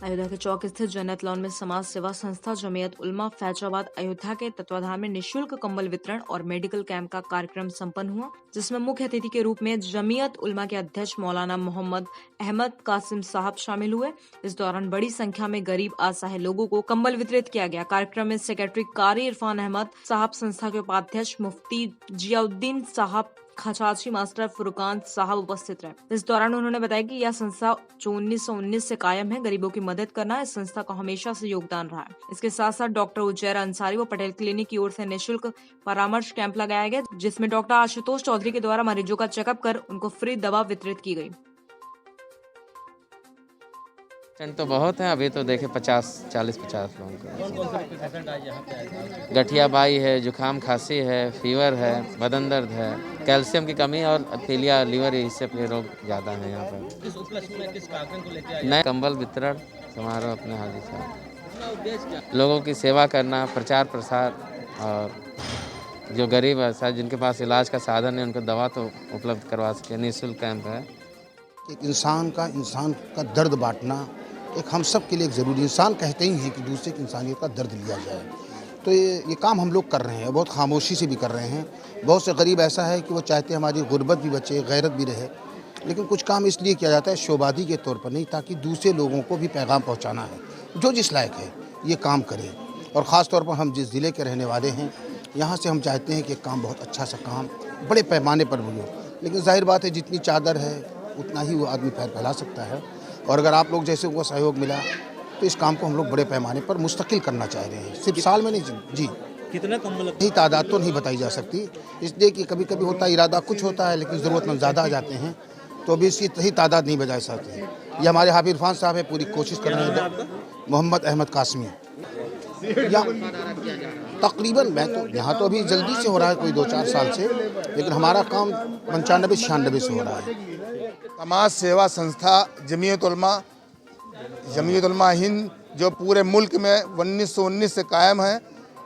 अयोध्या के चौक स्थित जन्नत लॉन में समाज सेवा संस्था जमीयत उलमा फैजाबाद अयोध्या के तत्वाधान में निशुल्क कंबल वितरण और मेडिकल कैंप का कार्यक्रम संपन्न हुआ, जिसमें मुख्य अतिथि के रूप में जमीयत उलमा के अध्यक्ष मौलाना मोहम्मद अहमद कासिम साहब शामिल हुए। इस दौरान बड़ी संख्या में गरीब असहाय लोगों को कंबल वितरित किया गया। कार्यक्रम में सेक्रेटरी कारी इरफान अहमद साहब, संस्था के उपाध्यक्ष मुफ्ती जियाउद्दीन साहब, खचाची मास्टर फुरकान साहब उपस्थित रहे। इस दौरान उन्होंने बताया कि यह संस्था जो 1919 से कायम है, गरीबों की मदद करना इस संस्था का हमेशा से योगदान रहा है। इसके साथ साथ डॉक्टर उज्जैर अंसारी व पटेल क्लिनिक की ओर से निःशुल्क परामर्श कैंप लगाया गया, जिसमें डॉक्टर आशुतोष चौधरी के द्वारा मरीजों का चेकअप कर उनको फ्री दवा वितरित की गई। पेशेंट तो बहुत है, अभी तो देखे 40-50 लोगों का। गठिया बाई है, जुकाम खांसी है, फीवर है, बदन दर्द है, कैल्शियम की कमी और पीलिया लीवर, इससे रोग ज़्यादा है यहाँ पर। किस उपलक्ष्य में किस कार्यक्रम को लेकर आए? नए कंबल वितरण समारोह अपने हाजिर साहब, लोगों की सेवा करना, प्रचार प्रसार, और जो गरीब है जिनके पास इलाज का साधन है उनको दवा तो उपलब्ध करवा सके। निःशुल्क कैंप है। एक इंसान का दर्द बांटना एक हम सब के लिए एक ज़रूरी, इंसान कहते ही हैं कि दूसरे की इंसानियत का दर्द लिया जाए, तो ये काम हम लोग कर रहे हैं, बहुत खामोशी से भी कर रहे हैं। बहुत से गरीब ऐसा है कि वो चाहते हैं हमारी गुर्बत भी बचे, गैरत भी रहे, लेकिन कुछ काम इसलिए किया जाता है शोबादी के तौर पर नहीं, ताकि दूसरे लोगों को भी पैगाम पहुँचाना है। जो जिस लायक है ये काम करे, और ख़ास तौर पर हम जिस ज़िले के रहने वाले हैं, यहाँ से हम चाहते हैं कि काम बहुत अच्छा सा काम बड़े पैमाने पर हो। लेकिन जाहिर बात है जितनी चादर है उतना ही वो आदमी पैर फैला सकता है, और अगर आप लोग जैसे को सहयोग मिला तो इस काम को हम लोग बड़े पैमाने पर मुस्तकिल करना चाह रहे हैं। सिर्फ साल में नहीं जी, कितना कंबल यही तादाद तो नहीं बताई जा सकती, इसलिए कि कभी कभी होता इरादा कुछ होता है लेकिन ज़रूरतमंद ज़्यादा आ जाते हैं, तो अभी इसकी सही तादाद नहीं बजा सकते। ये हमारे हाफिज इरफान साहब है, पूरी कोशिश कर रहे हैं। मोहम्मद अहमद कासमी। या तकरीबन मैं तो यहाँ तो अभी जल्दी से हो रहा है, कोई 2-4 साल से, लेकिन हमारा काम 95-96 से हो रहा है। समाज सेवा संस्था जमीयत उलमा हिंद जो पूरे मुल्क में 1919 से कायम है,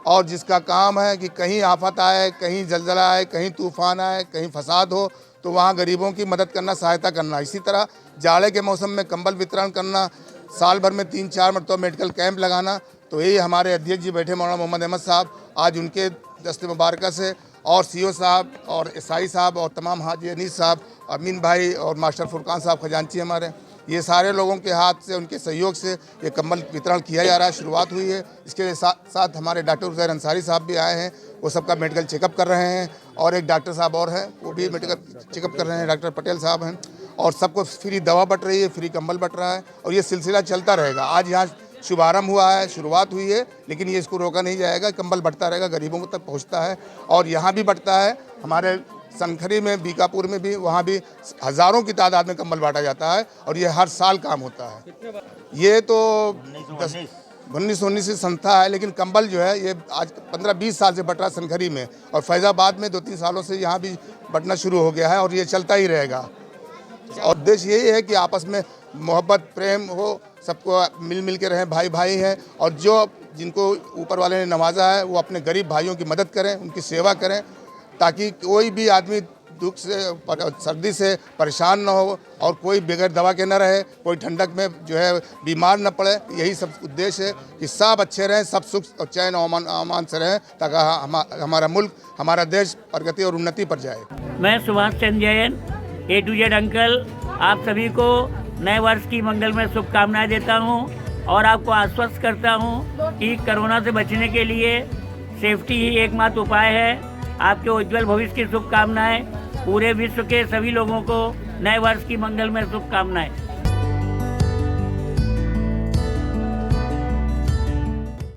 और जिसका काम है कि कहीं आफत आए, कहीं जलजला आए, कहीं तूफ़ान आए, कहीं फसाद हो तो वहाँ गरीबों की मदद करना, सहायता करना। इसी तरह जाड़े के मौसम में कंबल वितरण करना, साल भर में 3-4 मरतबा मेडिकल कैंप लगाना। तो यही हमारे अध्यक्ष जी बैठे मौलाना मोहम्मद अहमद साहब, आज उनके दस्ते मुबारक से, और सीओ साहब और एसआई साहब और तमाम हाजी अनीस साहब, अमीन भाई और मास्टर फुरकान साहब खजांची हमारे, ये सारे लोगों के हाथ से, उनके सहयोग से ये कंबल वितरण किया जा रहा है। शुरुआत हुई है। इसके साथ हमारे डॉक्टर उज्जैर अंसारी साहब भी आए हैं, वो सबका मेडिकल चेकअप कर रहे हैं, और एक डॉक्टर साहब और हैं वो भी मेडिकल चेकअप कर रहे हैं, डॉक्टर पटेल साहब हैं, और सबको फ्री दवा बट रही है, फ्री कंबल बट रहा है, और ये सिलसिला चलता रहेगा। आज यहाँ शुभारंभ हुआ है, शुरुआत हुई है, लेकिन ये इसको रोका नहीं जाएगा। कंबल बढ़ता रहेगा, गरीबों तक पहुंचता है, और यहाँ भी बढ़ता है। हमारे सनखरी में, बीकापुर में भी, वहाँ भी हज़ारों की तादाद में कंबल बांटा जाता है, और ये हर साल काम होता है। ये तो 1919 से संस्था है, लेकिन कंबल जो है ये आज 15-20 साल से बट रहा है सनखरी में, और फैज़ाबाद में 2-3 सालों से यहाँ भी बटना शुरू हो गया है, और ये चलता ही रहेगा। और उद्देश्य यही है कि आपस में मोहब्बत प्रेम हो, सबको मिल के रहें, भाई भाई हैं, और जो जिनको ऊपर वाले ने नवाजा है वो अपने गरीब भाइयों की मदद करें, उनकी सेवा करें, ताकि कोई भी आदमी दुख से, सर्दी से परेशान न हो, और कोई बगैर दवा के न रहे, कोई ठंडक में जो है बीमार न पड़े। यही सब उद्देश्य है कि सब अच्छे रहें, सब सुख और चैन और अमान से रहें, ताकि हमारा मुल्क, हमारा देश प्रगति और उन्नति पर जाए। मैं Subhash Chandra Jain, A to Z uncle, आप सभी को नए वर्ष की मंगलमय शुभकामनाएं देता हूं, और आपको आश्वस्त करता हूं कि कोरोना से बचने के लिए सेफ्टी ही एकमात्र उपाय है। आपके उज्जवल भविष्य की शुभकामनाएं। पूरे विश्व के सभी लोगों को नए वर्ष की मंगलमय शुभकामनाएं।